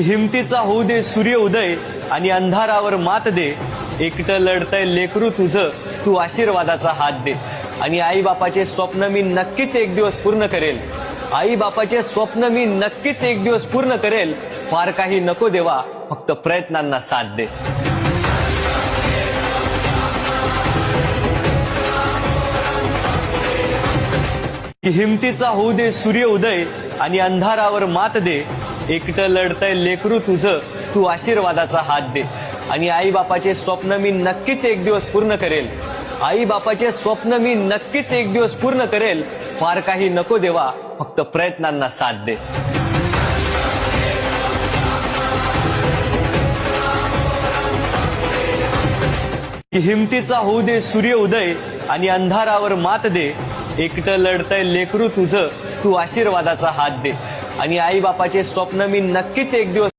हिमतीचा होऊ दे सूर्य उदय आणि अंधारावर मात दे। एकटं लढतंय लेकरू तुझं, तू आशीर्वादाचा हात दे। आणि आई बापाचे स्वप्न मी नक्कीच एक दिवस पूर्ण करेल। आई बापाचे स्वप्न मी नक्कीच एक दिवस पूर्ण करेल। फार काही नको देवा, फक्त प्रयत्नांना साथ दे। हिमतीचा होऊ दे सूर्य उदय आणि अंधारावर मात दे। एकटं लढतंय लेकरू तुझं, तू आशीर्वादाचा हात दे। आणि आई बापाचे स्वप्न मी नक्कीच एक दिवस पूर्ण करेल। आई बापाचे स्वप्न मी नक्कीच एक दिवस पूर्ण करेल। फार काही नको देवा, फक्त प्रयत्नांना साथ दे। हिमतीचा होऊ दे सूर्य उदय आणि अंधारावर मात दे। एकटं लढतंय लेकरू तुझं, तू आशीर्वादाचा हात दे। आणि आई बापाचे स्वप्न मी नक्कीच एक दिवस